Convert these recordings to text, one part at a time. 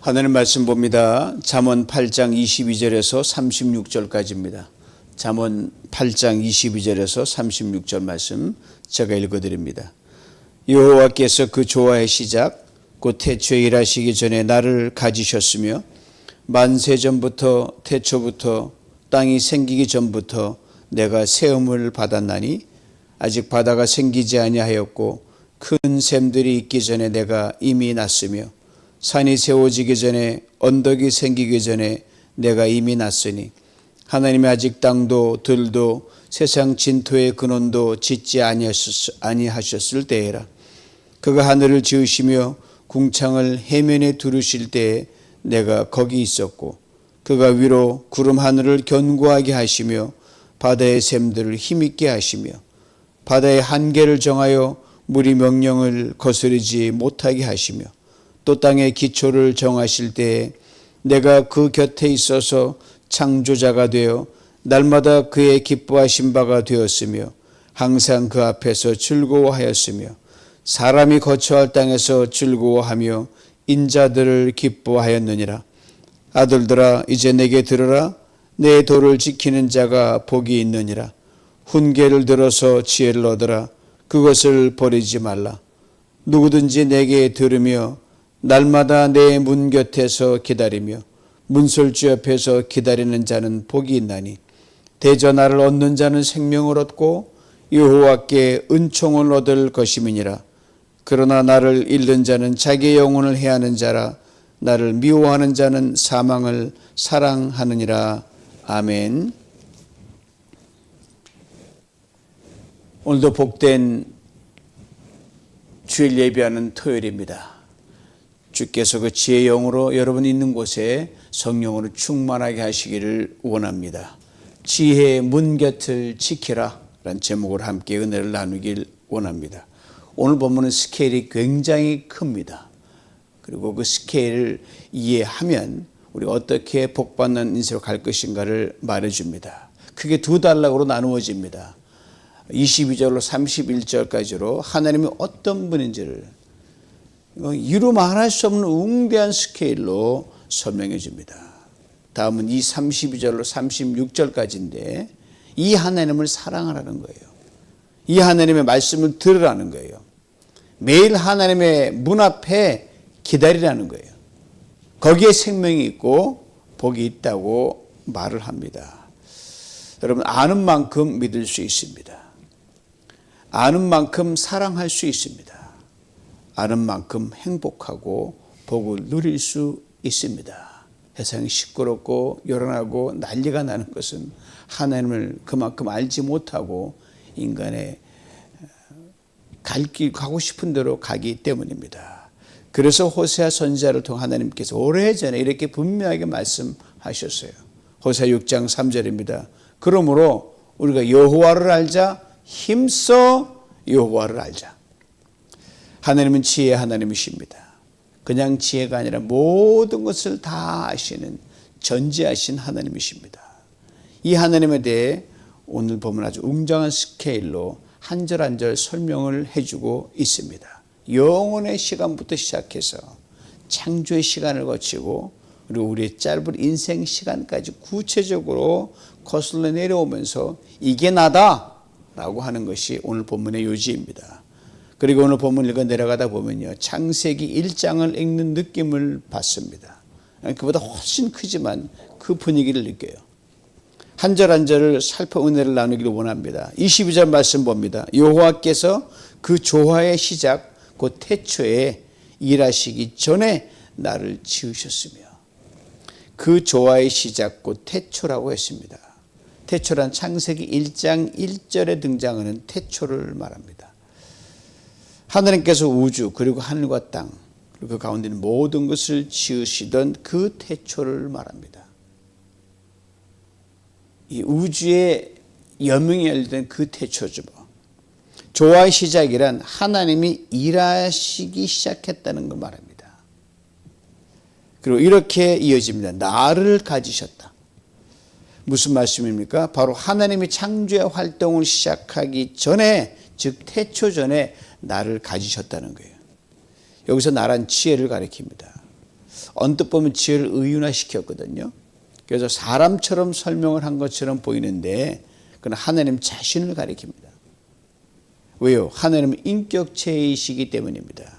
하나님 말씀 봅니다. 잠언 8장 22절에서 36절까지입니다. 잠언 8장 22절에서 36절 말씀 제가 읽어드립니다. 여호와께서 그 조화의 시작 곧 태초에 일하시기 전에 나를 가지셨으며 만세 전부터 태초부터 땅이 생기기 전부터 내가 세움을 받았나니 아직 바다가 생기지 아니하였고 큰 샘들이 있기 전에 내가 이미 났으며 산이 세워지기 전에 언덕이 생기기 전에 내가 이미 났으니 하나님이 아직 땅도 들도 세상 진토의 근원도 짓지 아니하셨을 때에라. 그가 하늘을 지으시며 궁창을 해면에 두르실 때에 내가 거기 있었고 그가 위로 구름 하늘을 견고하게 하시며 바다의 샘들을 힘있게 하시며 바다의 한계를 정하여 물이 명령을 거스르지 못하게 하시며 또 땅의 기초를 정하실 때에 내가 그 곁에 있어서 창조자가 되어 날마다 그의 기뻐하신 바가 되었으며 항상 그 앞에서 즐거워하였으며 사람이 거처할 땅에서 즐거워하며 인자들을 기뻐하였느니라. 아들들아 이제 내게 들으라. 내 도를 지키는 자가 복이 있느니라. 훈계를 들어서 지혜를 얻으라. 그것을 버리지 말라. 누구든지 내게 들으며 날마다 내 문 곁에서 기다리며 문설주 옆에서 기다리는 자는 복이 있나니 대전하를 얻는 자는 생명을 얻고 여호와께 은총을 얻을 것임이니라. 그러나 나를 잃는 자는 자기의 영혼을 해하는 자라. 나를 미워하는 자는 사망을 사랑하느니라. 아멘. 오늘도 복된 주일 예배하는 토요일입니다. 주께서 그 지혜의 영으로 여러분 있는 곳에 성령으로 충만하게 하시기를 원합니다. 지혜의 문 곁을 지키라 라는 제목으로 함께 은혜를 나누길 원합니다. 오늘 본문은 스케일이 굉장히 큽니다. 그리고 그 스케일을 이해하면 우리가 어떻게 복받는 인생으로 갈 것인가를 말해줍니다. 크게 두 단락으로 나누어집니다. 22절로 31절까지로 하나님이 어떤 분인지를 이루 말할 수 없는 웅대한 스케일로 설명해 줍니다. 다음은 이 32절로 36절까지인데 이 하나님을 사랑하라는 거예요. 이 하나님의 말씀을 들으라는 거예요. 매일 하나님의 문 앞에 기다리라는 거예요. 거기에 생명이 있고 복이 있다고 말을 합니다. 여러분 아는 만큼 믿을 수 있습니다. 아는 만큼 사랑할 수 있습니다. 아는 만큼 행복하고 복을 누릴 수 있습니다. 세상이 시끄럽고 요란하고 난리가 나는 것은 하나님을 그만큼 알지 못하고 인간의 가고 싶은 대로 가기 때문입니다. 그래서 호세아 선지자를 통해 하나님께서 오래전에 이렇게 분명하게 말씀하셨어요. 호세아 6장 3절입니다. 그러므로 우리가 여호와를 알자. 힘써 여호와를 알자. 하나님은 지혜의 하나님이십니다. 그냥 지혜가 아니라 모든 것을 다 아시는 전지하신 하나님이십니다. 이 하나님에 대해 오늘 보면 아주 웅장한 스케일로 한 절 한 절 설명을 해주고 있습니다. 영원의 시간부터 시작해서 창조의 시간을 거치고 그리고 우리의 짧은 인생 시간까지 구체적으로 거슬러 내려오면서 이게 나다 라고 하는 것이 오늘 본문의 요지입니다. 그리고 오늘 본문 읽어 내려가다 보면요. 창세기 1장을 읽는 느낌을 받습니다. 그보다 훨씬 크지만 그 분위기를 느껴요. 한 절 한 절을 살펴 은혜를 나누기를 원합니다. 22절 말씀 봅니다. 여호와께서 그 조화의 시작 곧 태초에 일하시기 전에 나를 지으셨으며 그 조화의 시작 곧 태초라고 했습니다. 태초란 창세기 1장 1절에 등장하는 태초를 말합니다. 하나님께서 우주 그리고 하늘과 땅 그리고 그 가운데 있는 모든 것을 지으시던 그 태초를 말합니다. 이 우주의 여명이 열리던 그 태초죠. 조화의 시작이란 하나님이 일하시기 시작했다는 걸 말합니다. 그리고 이렇게 이어집니다. 나를 가지셨다. 무슨 말씀입니까? 바로 하나님이 창조의 활동을 시작하기 전에 즉 태초 전에 나를 가지셨다는 거예요. 여기서 나란 지혜를 가리킵니다. 언뜻 보면 지혜를 의인화시켰거든요. 그래서 사람처럼 설명을 한 것처럼 보이는데 그건 하나님 자신을 가리킵니다. 왜요? 하나님은 인격체이시기 때문입니다.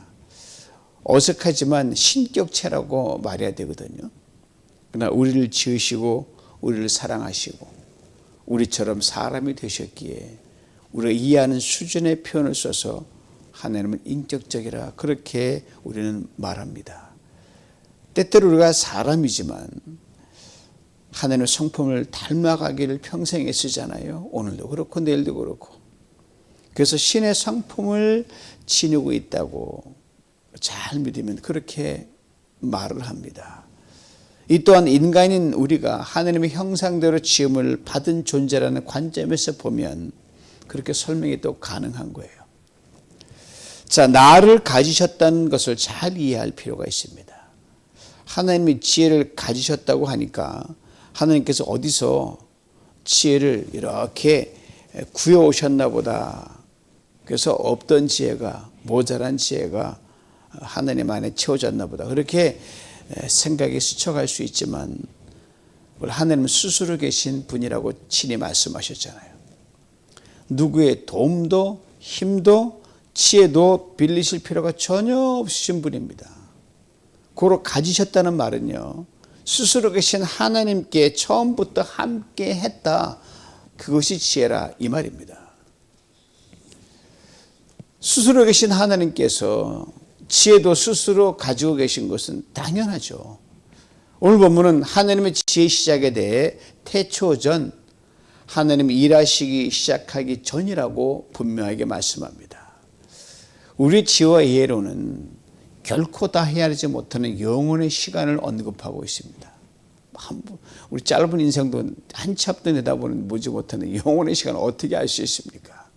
어색하지만 신격체라고 말해야 되거든요. 그러나 우리를 지으시고 우리를 사랑하시고 우리처럼 사람이 되셨기에 우리가 이해하는 수준의 표현을 써서 하나님은 인격적이라 그렇게 우리는 말합니다. 때때로 우리가 사람이지만 하나님의 성품을 닮아가기를 평생에 쓰잖아요. 오늘도 그렇고 내일도 그렇고. 그래서 신의 성품을 지니고 있다고 잘 믿으면 그렇게 말을 합니다. 이 또한 인간인 우리가 하나님의 형상대로 지음을 받은 존재라는 관점에서 보면 그렇게 설명이 또 가능한 거예요. 자, 나를 가지셨다는 것을 잘 이해할 필요가 있습니다. 하나님이 지혜를 가지셨다고 하니까 하나님께서 어디서 지혜를 이렇게 구해오셨나 보다. 그래서 없던 지혜가, 모자란 지혜가 하나님 안에 채워졌나 보다. 그렇게 생각이 스쳐갈 수 있지만 하나님은 스스로 계신 분이라고 친히 말씀하셨잖아요. 누구의 도움도 힘도 지혜도 빌리실 필요가 전혀 없으신 분입니다. 고로 가지셨다는 말은요, 스스로 계신 하나님께 처음부터 함께 했다. 그것이 지혜라 이 말입니다. 스스로 계신 하나님께서 지혜도 스스로 가지고 계신 것은 당연하죠. 오늘 본문은 하나님의 지혜 시작에 대해 태초전, 하나님이 일하시기 시작하기 전이라고 분명하게 말씀합니다. 우리 지혜와 이해로는 결코 다 헤아리지 못하는 영혼의 시간을 언급하고 있습니다. 우리 짧은 인생도 한 치 앞도 내다보는 보지 못하는 영혼의 시간을 어떻게 알 수 있습니까?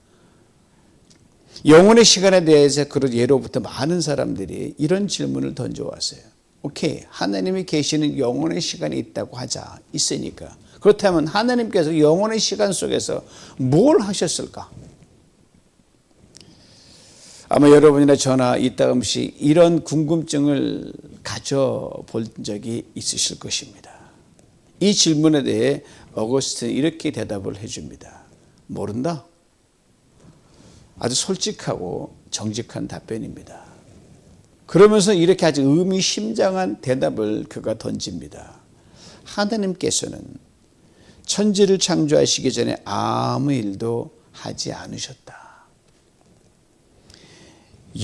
영혼의 시간에 대해서 그런 예로부터 많은 사람들이 이런 질문을 던져왔어요. 오케이, 하나님이 계시는 영혼의 시간이 있다고 하자. 있으니까. 그렇다면 하나님께서 영혼의 시간 속에서 뭘 하셨을까? 아마 여러분이나 저나 이따금씩 이런 궁금증을 가져본 적이 있으실 것입니다. 이 질문에 대해 어거스틴은 이렇게 대답을 해줍니다. 모른다. 아주 솔직하고 정직한 답변입니다. 그러면서 이렇게 아주 의미심장한 대답을 그가 던집니다. 하나님께서는 천지를 창조하시기 전에 아무 일도 하지 않으셨다.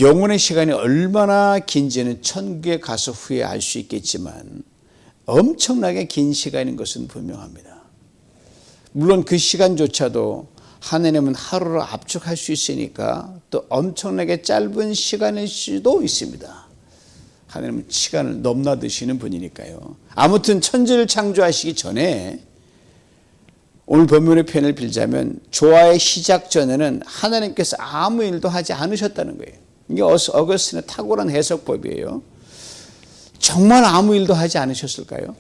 영혼의 시간이 얼마나 긴지는 천국에 가서 후에 알 수 있겠지만 엄청나게 긴 시간인 것은 분명합니다. 물론 그 시간조차도 하나님은 하루로 압축할 수 있으니까 또 엄청나게 짧은 시간일 수도 있습니다. 하나님은 시간을 넘나드시는 분이니까요. 아무튼 천지를 창조하시기 전에 오늘 본문의 표현을 빌자면 조화의 시작 전에는 하나님께서 아무 일도 하지 않으셨다는 거예요. 이게 어거스틴의 탁월한 해석법이에요. 정말 아무 일도 하지 않으셨을까요?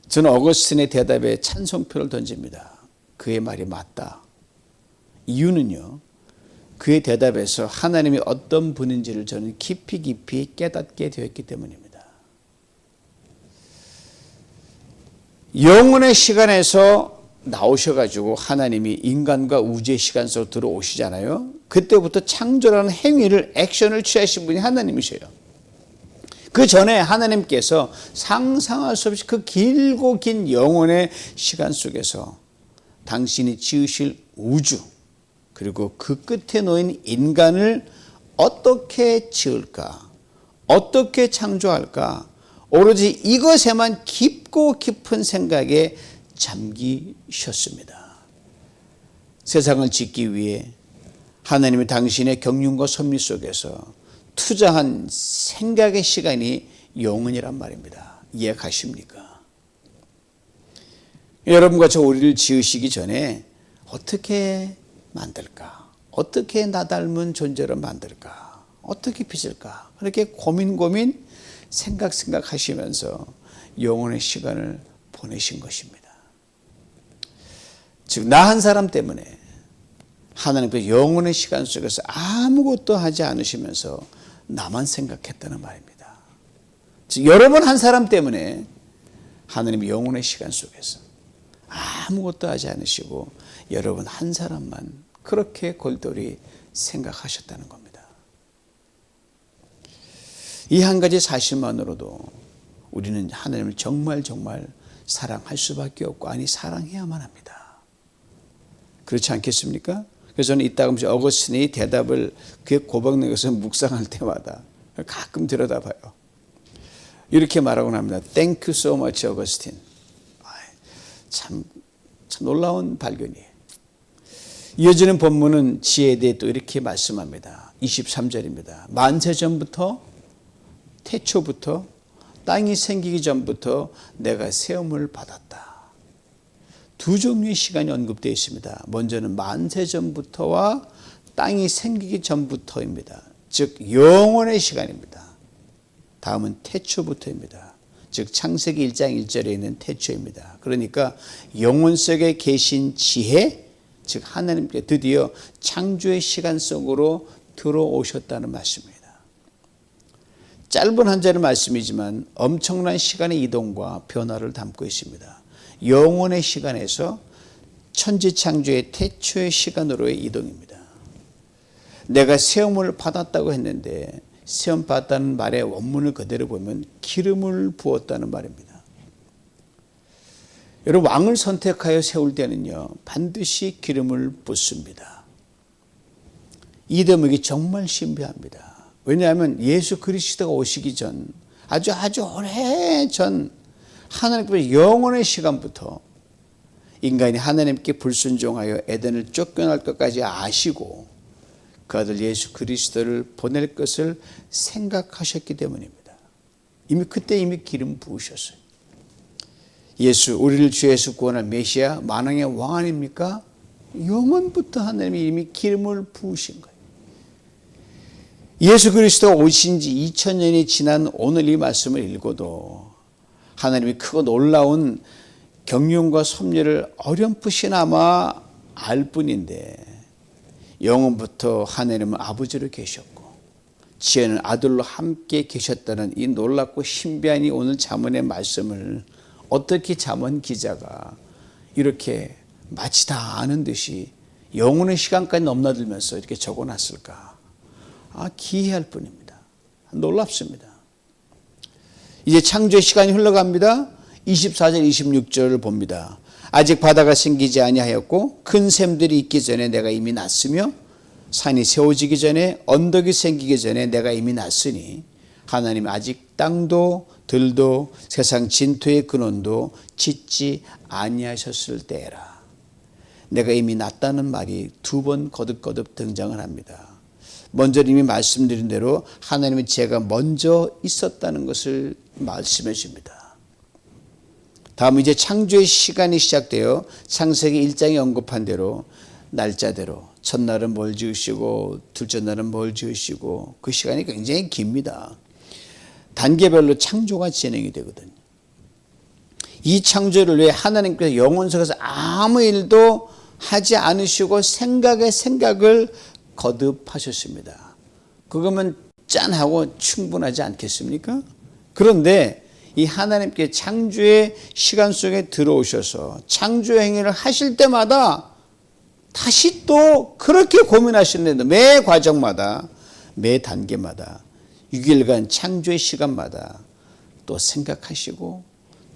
저는 어거스틴의 대답에 찬성표를 던집니다. 그의 말이 맞다. 이유는요, 그의 대답에서 하나님이 어떤 분인지를 저는 깊이 깨닫게 되었기 때문입니다. 영혼의 시간에서 나오셔가지고 하나님이 인간과 우주의 시간 속으로 들어오시잖아요. 그때부터 창조라는 행위를, 액션을 취하신 분이 하나님이셔요. 그 전에 하나님께서 상상할 수 없이 그 길고 긴 영혼의 시간 속에서 당신이 지으실 우주, 그리고 그 끝에 놓인 인간을 어떻게 지을까, 어떻게 창조할까, 오로지 이것에만 깊고 깊은 생각에 잠기셨습니다. 세상을 짓기 위해 하나님이 당신의 경륜과 섭리 속에서 투자한 생각의 시간이 영원이란 말입니다. 이해가십니까? 여러분과 저 우리를 지으시기 전에 어떻게 만들까? 어떻게 나 닮은 존재로 만들까? 어떻게 빚을까? 그렇게 고민 생각하시면서 영혼의 시간을 보내신 것입니다. 즉, 나 한 사람 때문에 하나님께서 영혼의 시간 속에서 아무것도 하지 않으시면서 나만 생각했다는 말입니다. 여러분 한 사람 때문에 하나님이 영혼의 시간 속에서 아무것도 하지 않으시고 여러분 한 사람만 그렇게 골똘히 생각하셨다는 겁니다. 이 한 가지 사실만으로도 우리는 하나님을 정말 사랑할 수밖에 없고, 아니 사랑해야만 합니다. 그렇지 않겠습니까? 그래서 저는 이따금씩 어거스틴이 대답을 그의 고백는 것을 묵상할 때마다 가끔 들여다봐요. 이렇게 말하곤 합니다. Thank you so much, 어거스틴. 참 놀라운 발견이에요. 이어지는 본문은 지혜에 대해 또 이렇게 말씀합니다. 23절입니다. 만세전부터 태초부터 땅이 생기기 전부터 내가 세움을 받았다. 두 종류의 시간이 언급되어 있습니다. 먼저는 만세전부터와 땅이 생기기 전부터입니다. 즉 영원의 시간입니다. 다음은 태초부터입니다. 즉 창세기 1장 1절에 있는 태초입니다. 그러니까 영혼 속에 계신 지혜, 즉 하나님께 드디어 창조의 시간 속으로 들어오셨다는 말씀입니다. 짧은 한 절의 말씀이지만 엄청난 시간의 이동과 변화를 담고 있습니다. 영혼의 시간에서 천지창조의 태초의 시간으로의 이동입니다. 내가 세움을 받았다고 했는데 세움 받았다는 말의 원문을 그대로 보면 기름을 부었다는 말입니다. 여러분, 왕을 선택하여 세울 때는요 반드시 기름을 붓습니다. 이 대목이 정말 신비합니다. 왜냐하면 예수 그리스도가 오시기 전 아주 오래전 하나님께서 영원의 시간부터 인간이 하나님께 불순종하여 에덴을 쫓겨날 것까지 아시고 그 아들 예수 그리스도를 보낼 것을 생각하셨기 때문입니다. 이미 기름 부으셨어요. 예수, 우리를 죄에서 구원할 메시아, 만왕의 왕 아닙니까? 영원부터 하나님이 이미 기름을 부으신 거예요. 예수 그리스도가 오신 지 2000년이 지난 오늘 이 말씀을 읽어도 하나님이 크고 놀라운 경륜과 섭리를 어렴풋이나마 알 뿐인데, 영원부터 하나님은 아버지로 계셨고 지혜는 아들로 함께 계셨다는 이 놀랍고 신비한 이 오늘 잠언의 말씀을 어떻게 잠언 기자가 이렇게 마치 다 아는 듯이 영혼의 시간까지 넘나들면서 이렇게 적어놨을까? 기이할 뿐입니다. 놀랍습니다. 이제 창조의 시간이 흘러갑니다. 24절 26절을 봅니다. 아직 바다가 생기지 아니하였고 큰 샘들이 있기 전에 내가 이미 났으며 산이 세워지기 전에 언덕이 생기기 전에 내가 이미 났으니 하나님 아직 땅도 들도 세상 진토의 근원도 짓지 아니하셨을 때라. 내가 이미 났다는 말이 두 번 거듭거듭 등장을 합니다. 먼저 이미 말씀드린 대로 하나님의 제가 먼저 있었다는 것을 말씀해 줍니다. 다음 이제 창조의 시간이 시작되어 창세기 1장에 언급한 대로 날짜대로 첫날은 뭘 지으시고 둘째 날은 뭘 지으시고 그 시간이 굉장히 깁니다. 단계별로 창조가 진행이 되거든요. 이 창조를 위해 하나님께서 영혼 속에서 아무 일도 하지 않으시고 생각을 거듭하셨습니다. 그거면 짠하고 충분하지 않겠습니까? 그런데 이 하나님께 창조의 시간 속에 들어오셔서 창조 행위를 하실 때마다 다시 또 그렇게 고민하시는데 매 과정마다 매 단계마다 6일간 창조의 시간마다 또 생각하시고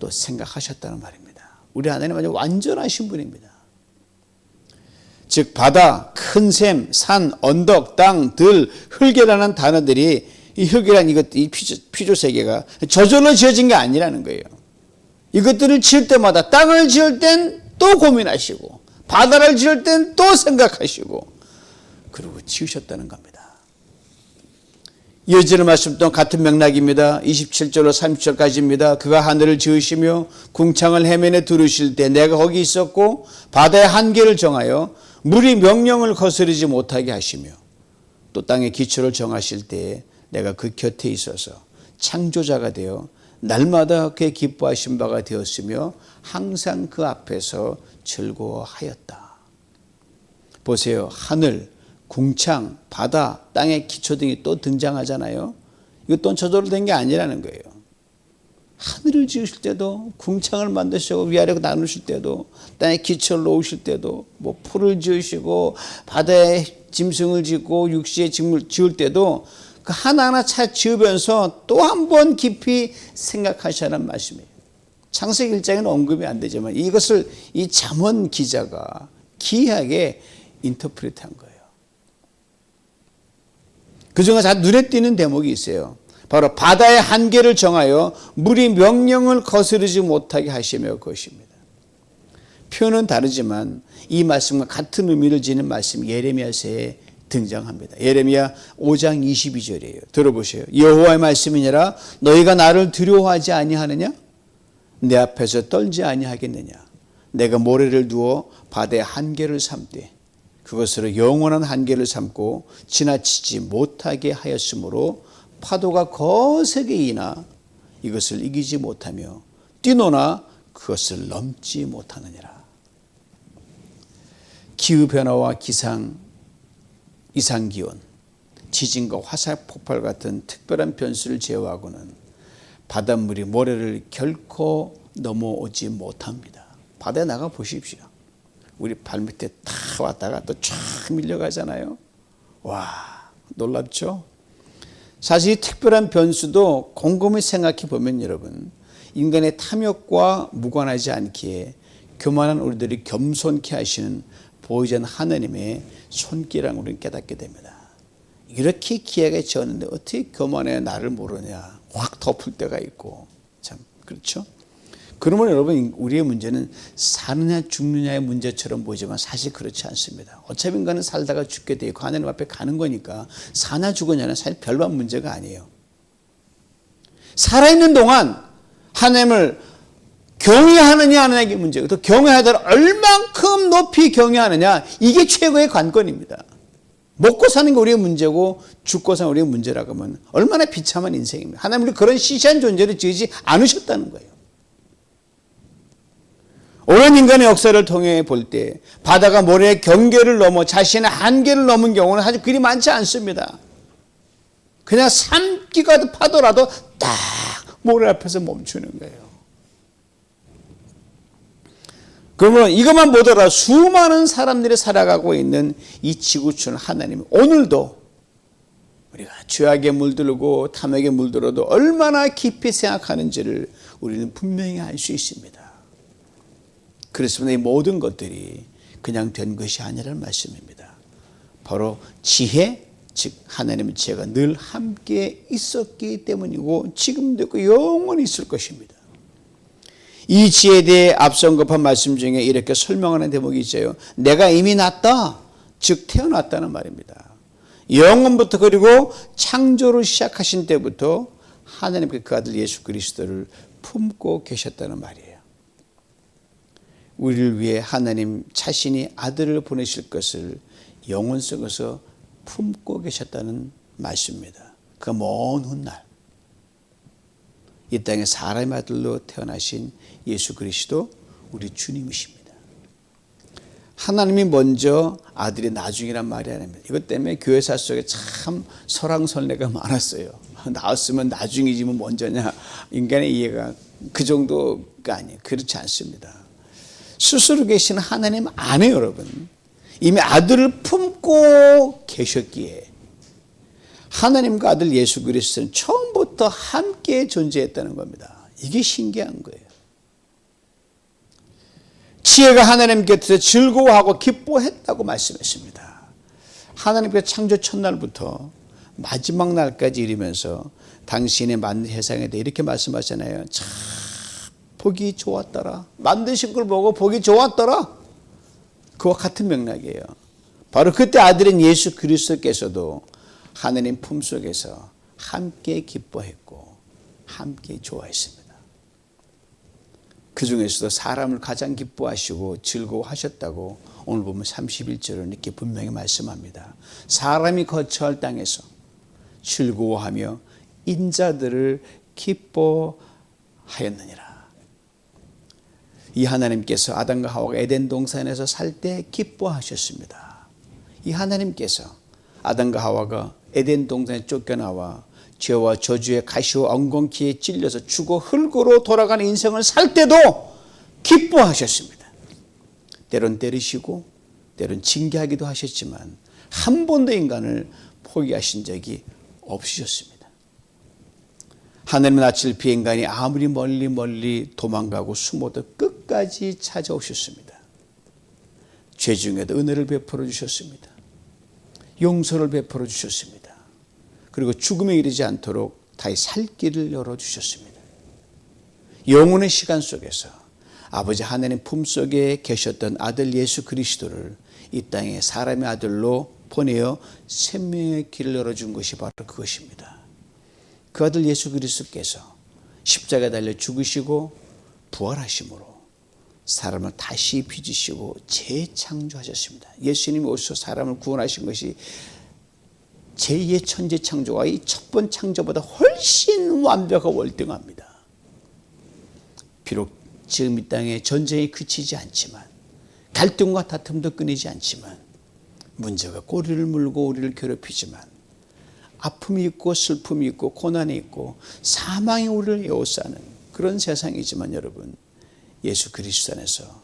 또 생각하셨다는 말입니다. 우리 하나님은 아주 완전하신 분입니다. 즉 바다, 큰 샘, 산, 언덕, 땅, 들, 흙이라는 단어들이 이 흙이란 이 피조 세계가 저절로 지어진 게 아니라는 거예요. 이것들을 지을 때마다 땅을 지을 땐 또 고민하시고 바다를 지을 땐 또 생각하시고 그리고 지으셨다는 겁니다. 이어지는 말씀 또한 같은 맥락입니다. 27절로 30절까지입니다. 그가 하늘을 지으시며 궁창을 해면에 두르실 때 내가 거기 있었고 바다의 한계를 정하여 물이 명령을 거스르지 못하게 하시며 또 땅의 기초를 정하실 때 내가 그 곁에 있어서 창조자가 되어 날마다 그의 기뻐하신 바가 되었으며 항상 그 앞에서 즐거워하였다. 보세요. 하늘, 궁창, 바다, 땅의 기초 등이 또 등장하잖아요. 이것 또한 저절로 된 게 아니라는 거예요. 하늘을 지으실 때도, 궁창을 만드시고 위아래로 나누실 때도, 땅에 기초를 놓으실 때도, 뭐 풀을 지으시고 바다에 짐승을 짓고 육지에 짐을 지을 때도 그 하나하나 차 지으면서 또 한 번 깊이 생각하시라는 말씀이에요. 창세기 1장에는 언급이 안 되지만 이것을 이 잠언 기자가 기이하게 인터프리트한 거예요. 그중에 다 눈에 띄는 대목이 있어요. 바로 바다의 한계를 정하여 물이 명령을 거스르지 못하게 하시며 것입니다. 표현은 다르지만 이 말씀과 같은 의미를 지닌 말씀이 예레미야서에 등장합니다. 예레미야 5장 22절이에요. 들어보세요. 여호와의 말씀이니라. 너희가 나를 두려워하지 아니하느냐? 내 앞에서 떨지 아니하겠느냐? 내가 모래를 두어 바다의 한계를 삼되 그것으로 영원한 한계를 삼고 지나치지 못하게 하였으므로 파도가 거세게 이나 이것을 이기지 못하며 뛰노나 그것을 넘지 못하느니라. 기후변화와 이상기온, 지진과 화산 폭발 같은 특별한 변수를 제외하고는 바닷물이 모래를 결코 넘어오지 못합니다. 바다에 나가 보십시오. 우리 발밑에 탁 왔다가 또 쫙 밀려가잖아요. 와, 놀랍죠? 사실 이 특별한 변수도 곰곰이 생각해 보면 여러분, 인간의 탐욕과 무관하지 않기에 교만한 우리들이 겸손케 하시는 보이지 않는 하나님의 손길이라는 우리는 깨닫게 됩니다. 이렇게 기회가 지었는데 어떻게 교만해 나를 모르냐, 확 덮을 때가 있고, 참 그렇죠? 그러면 여러분, 우리의 문제는 사느냐 죽느냐의 문제처럼 보이지만 사실 그렇지 않습니다. 어차피 인간은 살다가 죽게 돼 있고 하나님 앞에 가는 거니까 사냐 죽느냐는 사실 별반 문제가 아니에요. 살아있는 동안 하나님을 경외하느냐 안 하느냐의 문제고, 또 경외하더라 얼만큼 높이 경외하느냐, 이게 최고의 관건입니다. 먹고 사는 게 우리의 문제고 죽고 사는 우리의 문제라고 하면 얼마나 비참한 인생입니다. 하나님은 그런 시시한 존재를 지으지 않으셨다는 거예요. 오랜 인간의 역사를 통해 볼 때 바다가 모래의 경계를 넘어 자신의 한계를 넘은 경우는 아주 그리 많지 않습니다. 그냥 삼기가 파도라도 딱 모래 앞에서 멈추는 거예요. 그러면 이것만 보더라 수많은 사람들이 살아가고 있는 이 지구촌 하나님은 오늘도 우리가 죄악에 물들고 탐욕에 물들어도 얼마나 깊이 생각하는지를 우리는 분명히 알 수 있습니다. 그렇습니다. 이 모든 것들이 그냥 된 것이 아니라는 말씀입니다. 바로 지혜, 즉 하나님의 지혜가 늘 함께 있었기 때문이고 지금도 있고 영원히 있을 것입니다. 이 지혜에 대해 앞서 언급한 말씀 중에 이렇게 설명하는 대목이 있어요. 내가 이미 났다, 즉 태어났다는 말입니다. 영원부터, 그리고 창조를 시작하신 때부터 하나님께 그 아들 예수 그리스도를 품고 계셨다는 말이에요. 우리를 위해 하나님 자신이 아들을 보내실 것을 영혼 속에서 품고 계셨다는 말씀입니다. 그 먼 훗날 이 땅에 사람의 아들로 태어나신 예수 그리스도 우리 주님이십니다. 하나님이 먼저, 아들이 나중이란 말이 아닙니다. 이것 때문에 교회사 속에 참 설왕설래가 많았어요. 나왔으면 나중이지 뭐 먼저냐, 인간의 이해가 그 정도가 아니에요. 그렇지 않습니다. 스스로 계신 하나님 안에 여러분 이미 아들을 품고 계셨기에 하나님과 아들 예수 그리스도는 처음부터 함께 존재했다는 겁니다. 이게 신기한 거예요. 지혜가 하나님 곁에서 즐거워하고 기뻐했다고 말씀했습니다. 하나님께서 창조 첫날부터 마지막 날까지 이르면서 당신의 만든 세상에 대해 이렇게 말씀하잖아요. 참 보기 좋았더라. 만드신 걸 보고 보기 좋았더라. 그와 같은 맥락이에요. 바로 그때 아들인 예수 그리스도께서도 하나님 품속에서 함께 기뻐했고 함께 좋아했습니다. 그 중에서도 사람을 가장 기뻐하시고 즐거워하셨다고 오늘 보면 31절은 이렇게 분명히 말씀합니다. 사람이 거처할 땅에서 즐거워하며 인자들을 기뻐하였느니라. 이 하나님께서 아담과 하와가 에덴 동산에서 살 때 기뻐하셨습니다. 이 하나님께서 아담과 하와가 에덴 동산에 쫓겨나와 죄와 저주의 가시와 엉겅퀴에 찔려서 죽어 흙으로 돌아가는 인생을 살 때도 기뻐하셨습니다. 때론 때리시고 때론 징계하기도 하셨지만 한 번도 인간을 포기하신 적이 없으셨습니다. 하나님의 낯을 피해 인간이 아무리 멀리 도망가고 숨어도 끝까지 찾아오셨습니다. 죄 중에도 은혜를 베풀어 주셨습니다. 용서를 베풀어 주셨습니다. 그리고 죽음에 이르지 않도록 다시 살 길을 열어주셨습니다. 영혼의 시간 속에서 아버지 하나님 품속에 계셨던 아들 예수 그리스도를 이 땅에 사람의 아들로 보내어 생명의 길을 열어준 것이 바로 그것입니다. 그 아들 예수 그리스도께서 십자가에 달려 죽으시고 부활하심으로 사람을 다시 빚으시고 재창조하셨습니다. 예수님이 오셔서 사람을 구원하신 것이 제2의 천재 창조와 이 첫 번 창조보다 훨씬 완벽하고 월등합니다. 비록 지금 이 땅에 전쟁이 그치지 않지만, 갈등과 다툼도 끊이지 않지만, 문제가 꼬리를 물고 우리를 괴롭히지만, 아픔이 있고 슬픔이 있고 고난이 있고 사망이 우리를 에워싸는 그런 세상이지만 여러분, 예수 그리스도 안에서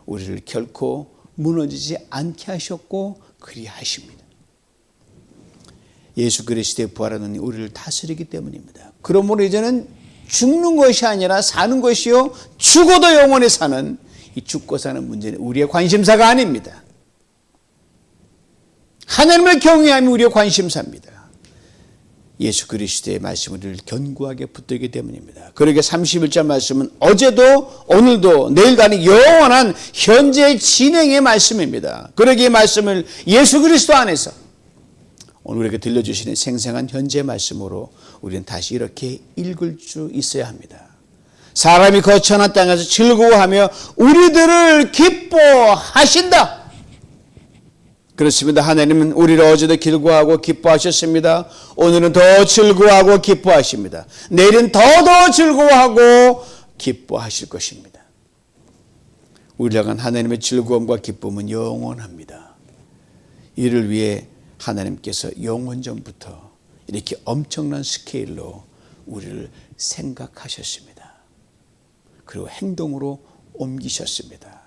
우리를 결코 무너지지 않게 하셨고 그리하십니다. 예수 그리스도의 부활한 은이 우리를 다스리기 때문입니다. 그러므로 이제는 죽는 것이 아니라 사는 것이요, 죽어도 영원히 사는 이 죽고 사는 문제는 우리의 관심사가 아닙니다. 하나님을 경외함이 우리의 관심사입니다. 예수 그리스도의 말씀을 우리를 견고하게 붙들기 때문입니다. 그러게 31절 말씀은 어제도 오늘도 내일도 아닌 영원한 현재 진행의 말씀입니다. 그러기에 말씀을 예수 그리스도 안에서 오늘 우리에게 들려주시는 생생한 현재 말씀으로 우리는 다시 이렇게 읽을 수 있어야 합니다. 사람이 거처한 땅에서 즐거워하며 우리들을 기뻐하신다. 그렇습니다. 하나님은 우리를 어제도 즐거워하고 기뻐하셨습니다. 오늘은 더 즐거워하고 기뻐하십니다. 내일은 더 즐거워하고 기뻐하실 것입니다. 우리를 향한 하나님의 즐거움과 기쁨은 영원합니다. 이를 위해 하나님께서 영원전부터 이렇게 엄청난 스케일로 우리를 생각하셨습니다. 그리고 행동으로 옮기셨습니다.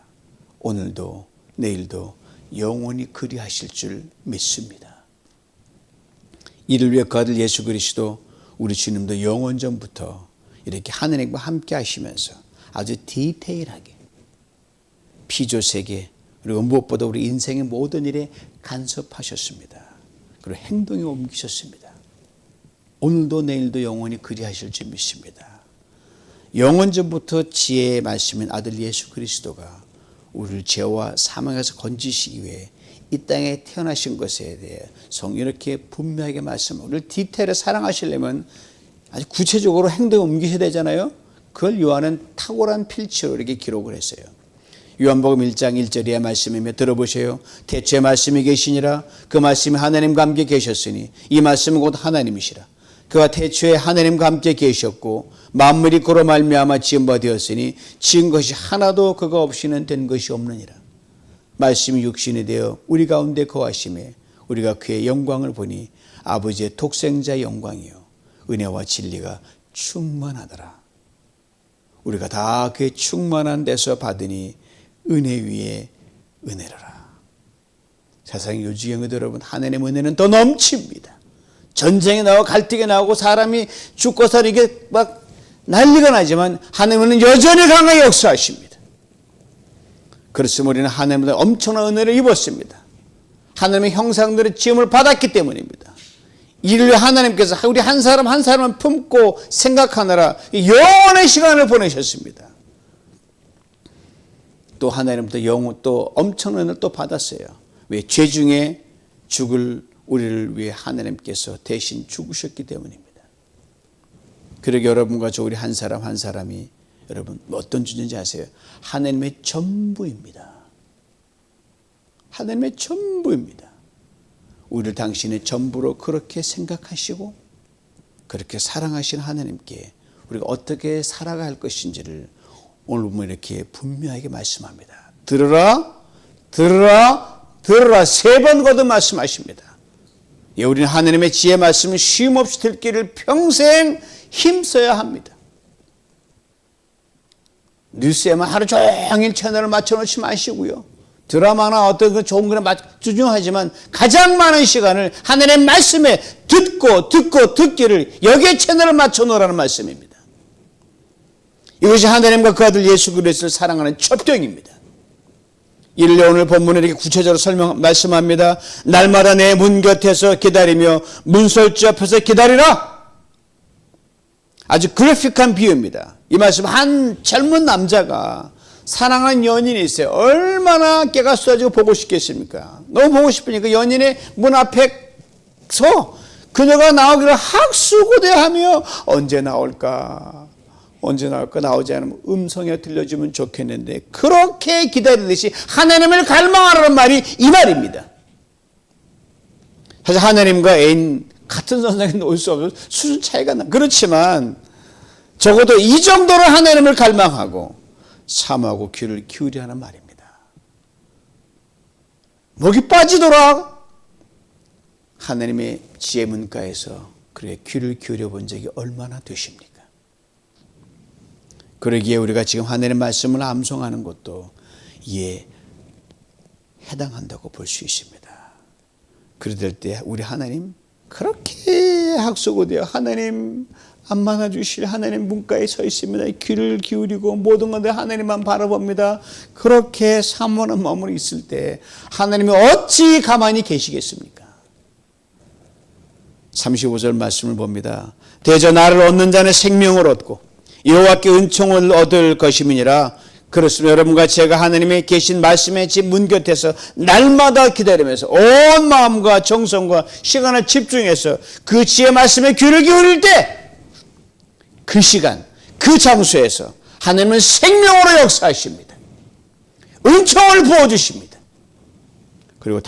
오늘도 내일도 영원히 그리하실 줄 믿습니다. 이를 위해 그 아들 예수 그리스도 우리 주님도 영원전부터 이렇게 하나님과 함께 하시면서 아주 디테일하게 피조세계 그리고 무엇보다 우리 인생의 모든 일에 간섭하셨습니다. 그리고 행동에 옮기셨습니다. 오늘도 내일도 영원히 그리하실 줄 믿습니다. 영원전부터 지혜의 말씀인 아들 예수 그리스도가 우리를 죄와 사망에서 건지시기 위해 이 땅에 태어나신 것에 대해 성경이 이렇게 분명하게 말씀하고 우리를 디테일에 사랑하시려면 아주 구체적으로 행동에 옮기셔야 되잖아요. 그걸 요한은 탁월한 필치로 이렇게 기록을 했어요. 요한복음 1장 1절의 말씀이며 들어보세요. 태초에 말씀이 계시니라. 그 말씀이 하나님과 함께 계셨으니 이 말씀은 곧 하나님이시라. 그가 태초에 하나님과 함께 계셨고 만물이 그로 말미암아 지은 바 되었으니 지은 것이 하나도 그가 없이는 된 것이 없느니라. 말씀이 육신이 되어 우리 가운데 거하심에 우리가 그의 영광을 보니 아버지의 독생자의 영광이요 은혜와 진리가 충만하더라. 우리가 다 그의 충만한 데서 받으니 은혜 위에 은혜라. 세상의 요지경의 여러분, 하나님의 은혜는 더 넘칩니다. 전쟁이 나오고 갈등이 나오고 사람이 죽고 살고 이게 막 난리가 나지만 하나님은 여전히 강하게 역사하십니다. 그렇지만 우리는 하나님의 엄청난 은혜를 입었습니다. 하나님의 형상들의 지음을 받았기 때문입니다. 이를 위해 하나님께서 우리 한 사람 한 사람을 품고 생각하느라 영원의 시간을 보내셨습니다. 또 하나님부터 또 엄청난 은혜를 또 받았어요. 왜? 죄 중에 죽을 우리를 위해 하나님께서 대신 죽으셨기 때문입니다. 그러게 여러분과 저 우리 한 사람 한 사람이 여러분 어떤 존재인지 아세요? 하나님의 전부입니다. 하나님의 전부입니다. 우리를 당신의 전부로 그렇게 생각하시고 그렇게 사랑하신 하나님께 우리가 어떻게 살아갈 것인지를 오늘 보면 이렇게 분명하게 말씀합니다. 들으라, 들으라, 들으라 3번 거듭 말씀하십니다. 우리는 하나님의 지혜 말씀을 쉼없이 듣기를 평생 힘써야 합니다. 뉴스에만 하루 종일 채널을 맞춰놓지 마시고요. 드라마나 어떤 그 좋은 거나 중요하지만 가장 많은 시간을 하나님의 말씀에 듣기를 여기에 채널을 맞춰놓으라는 말씀입니다. 이것이 하나님과 그 아들 예수 그리스도를 사랑하는 첩경입니다. 이를 오늘 본문에 이렇게 구체적으로 말씀합니다. 날마다 내 문 곁에서 기다리며 문설주 앞에서 기다리라. 아주 그래픽한 비유입니다. 이 말씀 한 젊은 남자가 사랑하는 연인이 있어요. 얼마나 깨가 쏟아지고 보고 싶겠습니까? 너무 보고 싶으니까 연인의 문 앞에 서 그녀가 나오기를 학수고대하며 언제 나올까 나오지 않으면 음성이 들려주면 좋겠는데 그렇게 기다리듯이 하나님을 갈망하라는 말이 이 말입니다. 사실 하나님과 애인 같은 선상에 놓을 수 없어서 수준 차이가 나. 그렇지만 적어도 이 정도로 하나님을 갈망하고 사모하고 귀를 기울여 하는 말입니다. 목이 빠지도록 하나님의 지혜 문가에서 그의 귀를 기울여 본 적이 얼마나 되십니까? 그러기에 우리가 지금 하나님의 말씀을 암송하는 것도 이에 해당한다고 볼 수 있습니다. 그럴 때 우리 하나님 그렇게 학수고되어 하나님 안만아 주실 하나님 문가에 서 있습니다. 귀를 기울이고 모든 것들 하나님만 바라봅니다. 그렇게 사모하는 마음으로 있을 때 하나님이 어찌 가만히 계시겠습니까? 35절 말씀을 봅니다. 대저 나를 얻는 자는 생명을 얻고 여호와께 은총을 얻을 것임이니라. 그렇습니다. 여러분과 제가 하나님의 계신 말씀의 집 문 곁에서 날마다 기다리면서 온 마음과 정성과 시간을 집중해서 그 지혜 말씀에 귀를 기울일 때 그 시간, 그 장소에서 하나님은 생명으로 역사하십니다. 은총을 부어주십니다. 그리고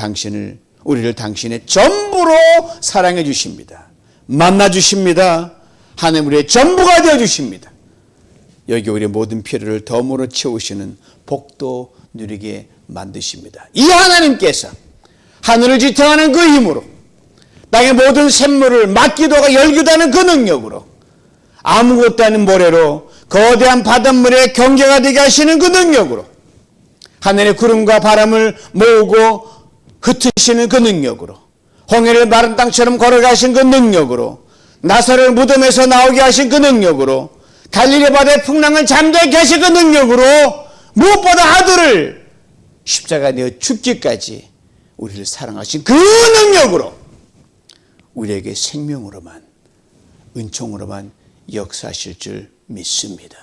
우리를 당신의 전부로 사랑해 주십니다. 만나 주십니다. 하나님 우리의 전부가 되어 주십니다. 여기 우리의 모든 필요를 덤으로 채우시는 복도 누리게 만드십니다. 이 하나님께서 하늘을 지탱하는 그 힘으로 땅의 모든 샘물을 막기도 하고 열기도 하는 그 능력으로 아무것도 아닌 모래로 거대한 바닷물에 경계가 되게 하시는 그 능력으로 하늘의 구름과 바람을 모으고 흩으시는 그 능력으로 홍해를 마른 땅처럼 걸어가신 그 능력으로 나사를 무덤에서 나오게 하신 그 능력으로 갈릴리 바다의 풍랑을 잠재게 하신 그 능력으로 무엇보다 아들을 십자가 내어 죽기까지 우리를 사랑하신 그 능력으로 우리에게 생명으로만 은총으로만 역사하실 줄 믿습니다.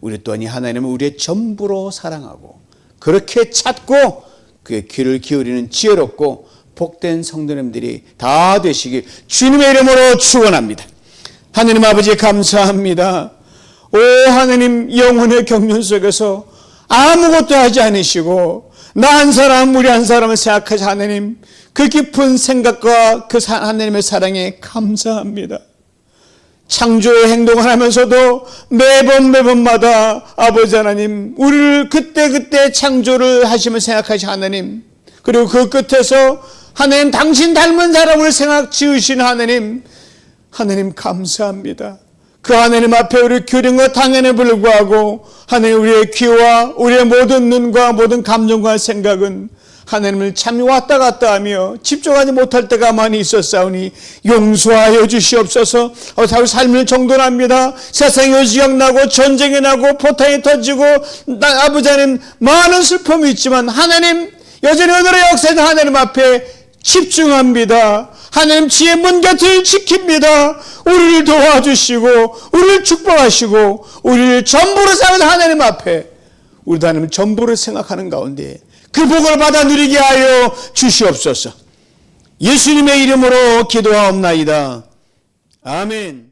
우리 또한 이 하나님을 우리의 전부로 사랑하고 그렇게 찾고 그의 귀를 기울이는 지혜롭고 복된 성도님들이 다 되시길 주님의 이름으로 축원합니다. 하나님 아버지 감사합니다. 오 하나님 영혼의 경륜 속에서 아무것도 하지 않으시고 나 한 사람 우리 한 사람을 생각하시 하나님 그 깊은 생각과 그 하나님의 사랑에 감사합니다. 창조의 행동을 하면서도 매번마다 아버지 하나님 우리를 그때 창조를 하시면 생각하시 하나님 그리고 그 끝에서 하나님 당신 닮은 사람을 지으신 하나님 감사합니다. 그 하나님 앞에 우리 기울인 것 당연에 불구하고 하나님 우리의 귀와 우리의 모든 눈과 모든 감정과 생각은 하나님을 참 왔다 갔다 하며 집중하지 못할 때가 많이 있었사오니 용서하여 주시옵소서. 삶을 정돈합니다. 세상이 요지경나고 전쟁이 나고 포탄이 터지고 아버지 하나님 많은 슬픔이 있지만 하나님 여전히 오늘의 역사는 하나님 앞에 집중합니다. 하나님 지혜 문 곁을 지킵니다. 우리를 도와주시고 우리를 축복하시고 우리를 전부로 삼은 하나님 앞에 우리도 하나님 전부를 생각하는 가운데 그 복을 받아 누리게 하여 주시옵소서. 예수님의 이름으로 기도하옵나이다. 아멘.